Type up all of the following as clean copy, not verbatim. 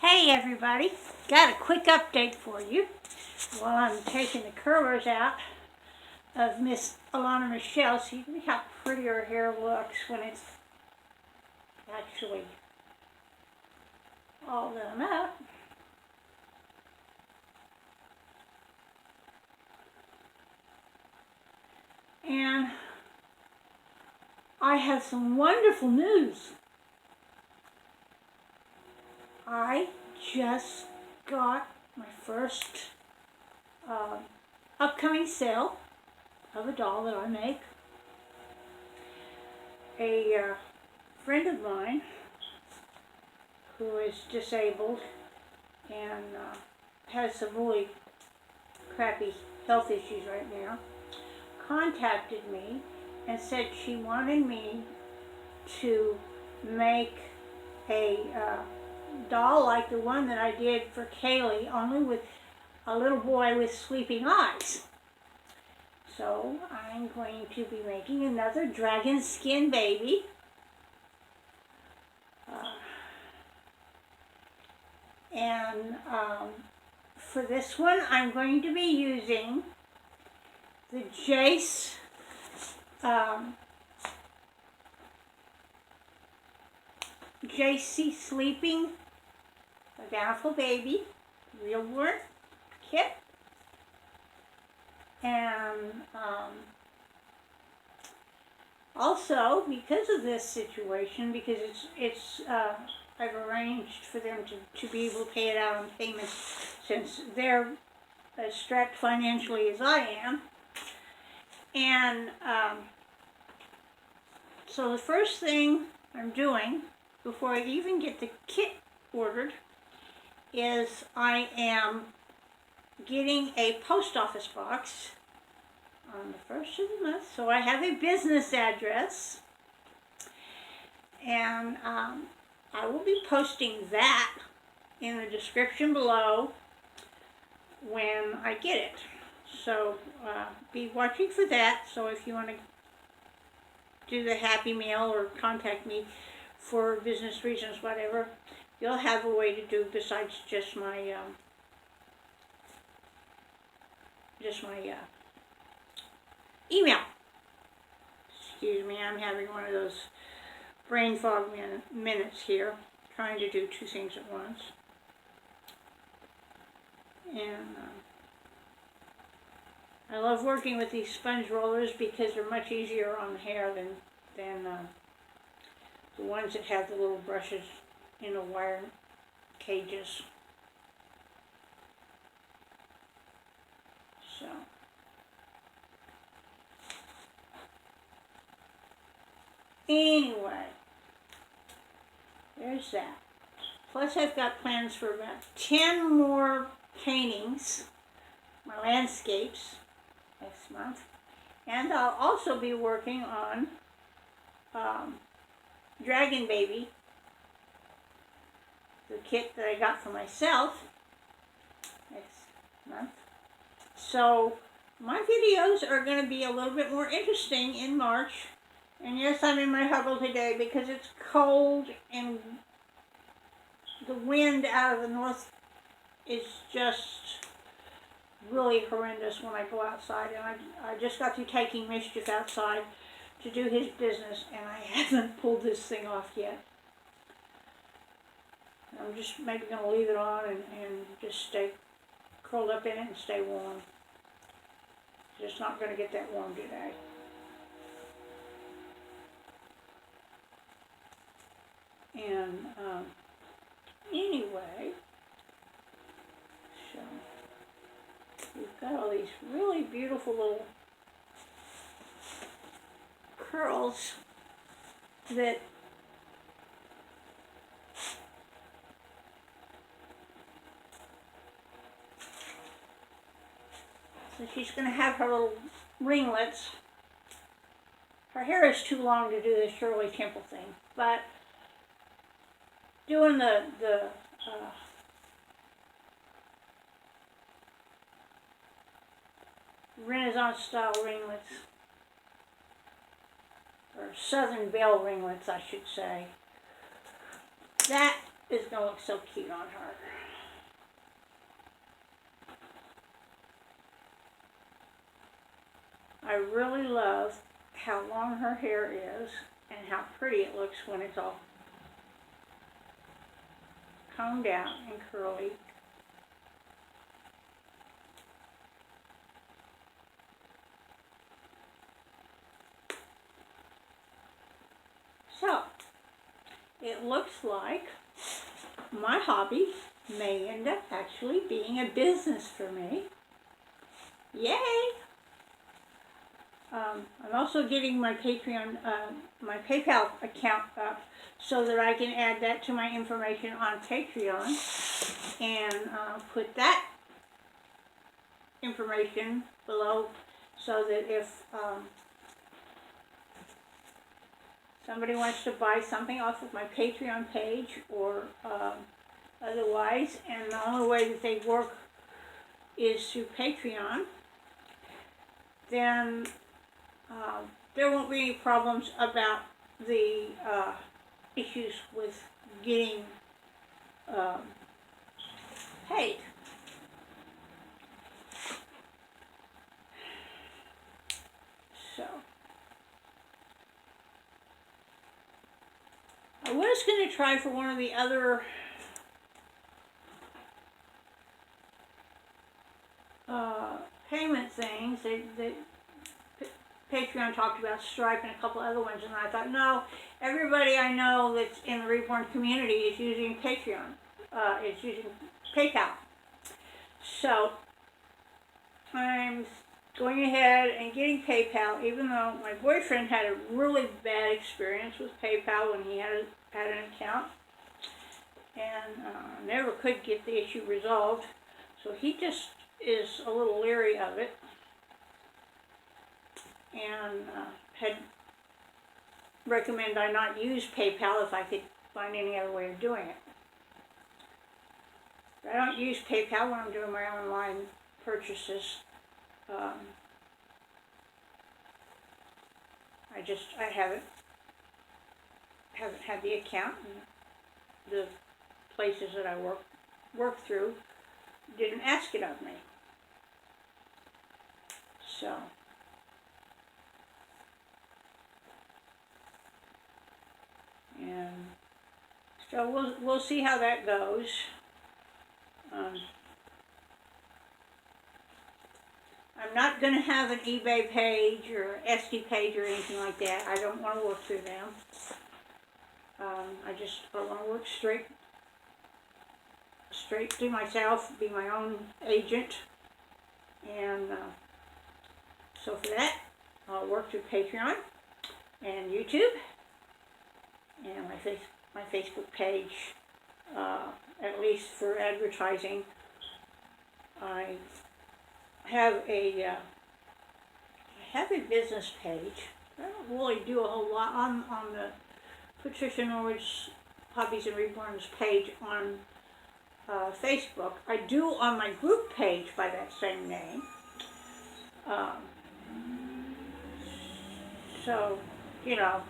Hey everybody, got a quick update for you while I'm taking the curlers out of Miss Elanna Michelle. See how pretty her hair looks when it's actually all done up. And I have some wonderful news. I just got my first upcoming sale of a doll that I make. A friend of mine who is disabled and has some really crappy health issues right now contacted me and said she wanted me to make a doll like the one that I did for Kaylee, only with a little boy with sleeping eyes. So I'm going to be making another dragon skin baby. For this one, I'm going to be using the Jace JC Sleeping Bountiful Baby Real Worth kit. And also, because of this situation, because I've arranged for them to be able to pay it out on payments since they're as strapped financially as I am. And so the first thing I'm doing before I even get the kit ordered is I am getting a post office box on the 1st of the month. So I have a business address, and I will be posting that in the description below when I get it. So be watching for that. So if you want to do the Happy Mail or contact me for business reasons, whatever, you'll have a way to do besides just my email. Excuse me, I'm having one of those brain fog minutes here, trying to do two things at once. And I love working with these sponge rollers because they're much easier on the hair than the ones that have the little brushes in the wire cages. So anyway, there's that. Plus I've got plans for about 10 more paintings, my landscapes, next month. And I'll also be working on Dragon Baby, the kit that I got for myself, next month. So my videos are going to be a little bit more interesting in March. And yes, I'm in my huggle today because it's cold and the wind out of the north is just really horrendous when I go outside. And I just got through taking Mischief outside to do his business, and I haven't pulled this thing off yet. I'm just maybe going to leave it on and just stay curled up in it and stay warm. Just not going to get that warm today. And anyway, so we've got all these really beautiful little curls that so she's going to have her little ringlets. Her hair is too long to do the Shirley Temple thing, but doing the Renaissance style ringlets, or Southern Belle ringlets I should say, that is going to look so cute on her. I really love how long her hair is and how pretty it looks when it's all combed out and curly. So, it looks like my hobby may end up actually being a business for me. Yay! I'm also getting my Patreon, my PayPal account up so that I can add that to my information on Patreon and put that information below so that if somebody wants to buy something off of my Patreon page or otherwise, and the only way that they work is through Patreon, then there won't be any problems about the issues with getting paid. So, I was going to try for one of the other payment things that Patreon talked about, Stripe and a couple other ones, and I thought, no, everybody I know that's in the Reborn community is using Patreon, is using PayPal. So, I'm going ahead and getting PayPal, even though my boyfriend had a really bad experience with PayPal when he had an account, and never could get the issue resolved, so he just is a little leery of it, and had recommended I not use PayPal if I could find any other way of doing it. But I don't use PayPal when I'm doing my online purchases. I haven't had the account, and the places that I work through didn't ask it of me. So, and so we'll see how that goes. I'm not going to have an eBay page or Etsy page or anything like that. I don't want to work through them. I want to work straight to myself, be my own agent, and so for that, I'll work through Patreon and YouTube and my Facebook page. At least for advertising, I have a business page. I don't really do a whole lot on the Patricia Norwood's Hobbies and Reborn's page on Facebook. I do on my group page by that same name. So, you know,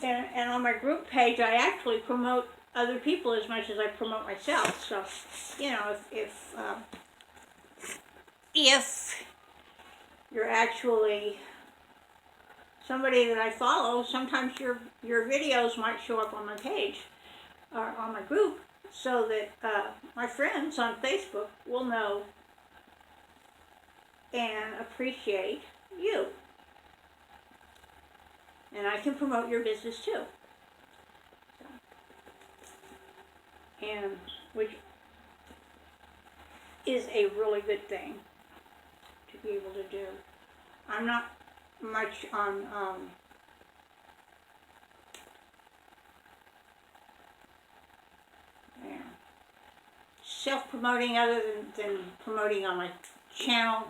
and on my group page, I actually promote other people as much as I promote myself. So, you know, if you're actually somebody that I follow, sometimes your videos might show up on my page or on my group, so that my friends on Facebook will know and appreciate you. And I can promote your business too. And which is a really good thing to be able to do. I'm not much on self-promoting other than promoting on my channel.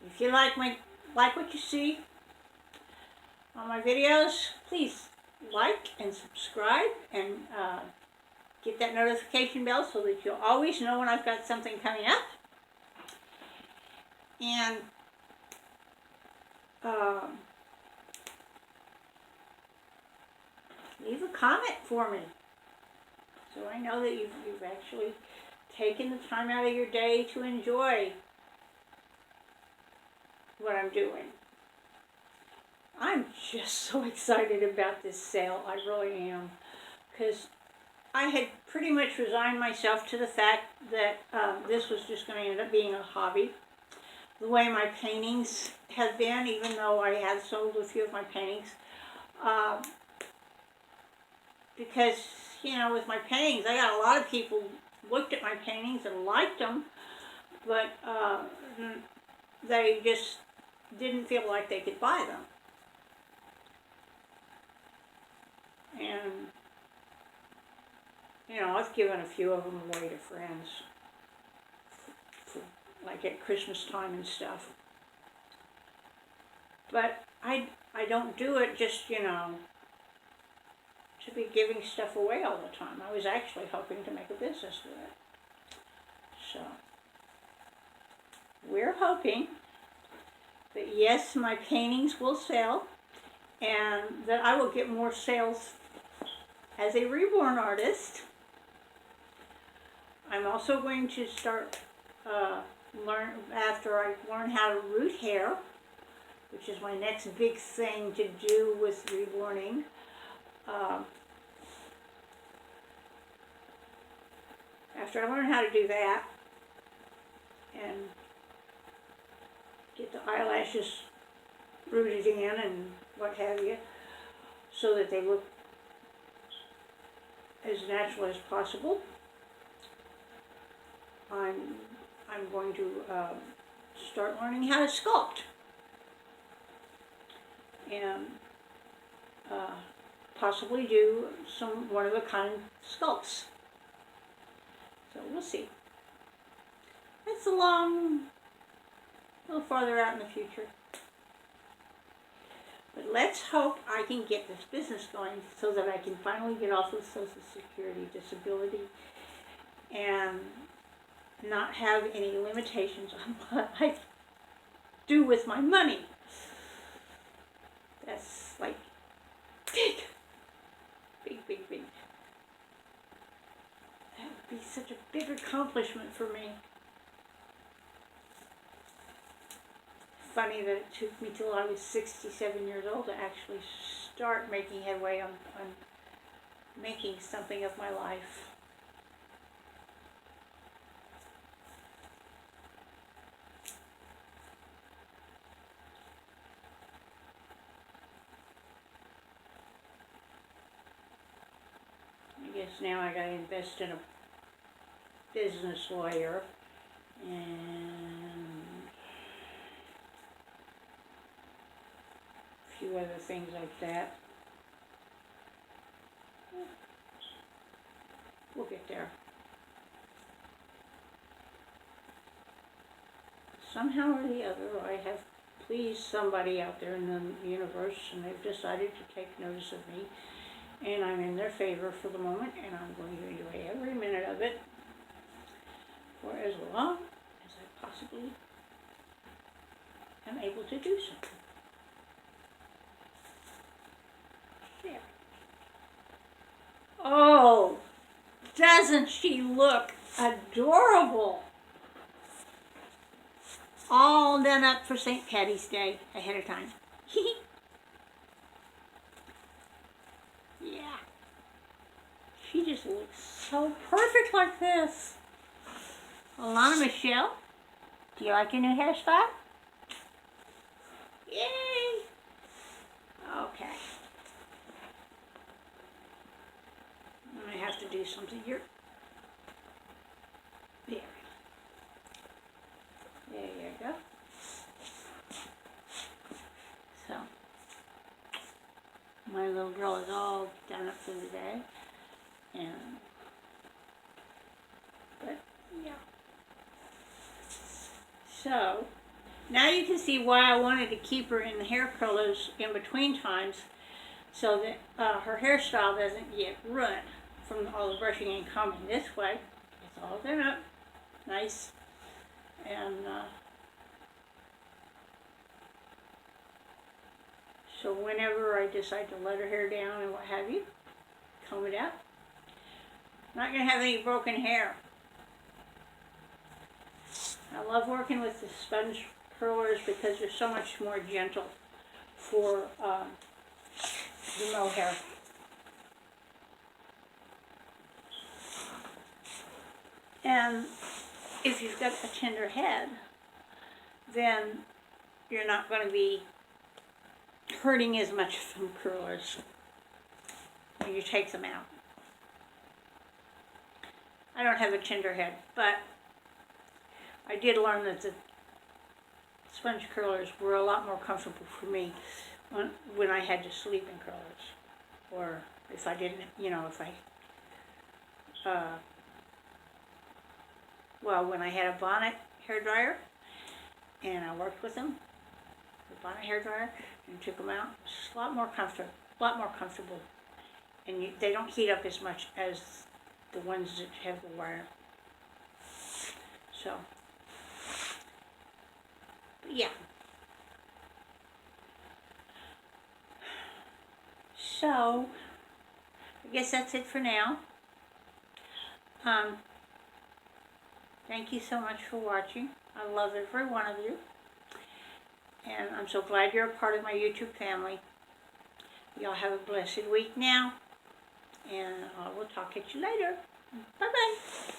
If you like what you see on my videos, please like and subscribe and get that notification bell so that you'll always know when I've got something coming up. And um, leave a comment for me, so I know that you've actually taken the time out of your day to enjoy what I'm doing. I'm just so excited about this sale, I really am, because I had pretty much resigned myself to the fact that this was just going to end up being a hobby. The way my paintings have been, even though I have sold a few of my paintings, uh, because, you know, with my paintings, I got a lot of people looked at my paintings and liked them, but they just didn't feel like they could buy them. And, you know, I've given a few of them away to friends, like at Christmas time and stuff. But I don't do it just, you know, to be giving stuff away all the time. I was actually hoping to make a business with it. So, we're hoping that yes, my paintings will sell, and that I will get more sales as a reborn artist. I'm also going to start after I learn how to root hair, which is my next big thing to do with reborning. After I learn how to do that and get the eyelashes rooted in and what have you, so that they look as natural as possible, I'm going to start learning how to sculpt and possibly do some one-of-a-kind sculpts. So we'll see. It's a little farther out in the future. But let's hope I can get this business going so that I can finally get off of Social Security disability and not have any limitations on what I do with my money. That's like big. That would be such a big accomplishment for me. Funny that it took me till I was 67 years old to actually start making headway on making something of my life. I guess now I gotta invest in a business lawyer and a few other things like that. We'll get there. Somehow or the other, I have pleased somebody out there in the universe, and they've decided to take notice of me, and I'm in their favor for the moment, and I'm going to enjoy every minute of it for as long as I possibly am able to do so. There. Oh, doesn't she look adorable? All done up for St. Patty's Day ahead of time. Yeah. She just looks so perfect like this. Elanna Michelle, do you like your new hairstyle? Yay! Okay. I have to do something here. There. There you go. So, my little girl is all done up for the day. But, yeah. So, now you can see why I wanted to keep her in the hair colors in between times, so that her hairstyle doesn't get ruined from all the brushing and combing. This way, it's all done up, nice, and So whenever I decide to let her hair down and what have you, comb it out. I'm not going to have any broken hair. I love working with the sponge curlers because they're so much more gentle for the mohair. And if you've got a tender head, then you're not going to be hurting as much from curlers when you take them out. I don't have a tender head, but I did learn that the sponge curlers were a lot more comfortable for me when I had to sleep in curlers, or if I didn't, if I, well, when I had a bonnet hairdryer and I worked with them, the bonnet hairdryer, and took them out, it's a lot more comfortable, and they don't heat up as much as the ones that have the wire. So, but yeah. So, I guess that's it for now. Thank you so much for watching. I love every one of you. And I'm so glad you're a part of my YouTube family. Y'all have a blessed week now. And I will talk at you later. Bye-bye.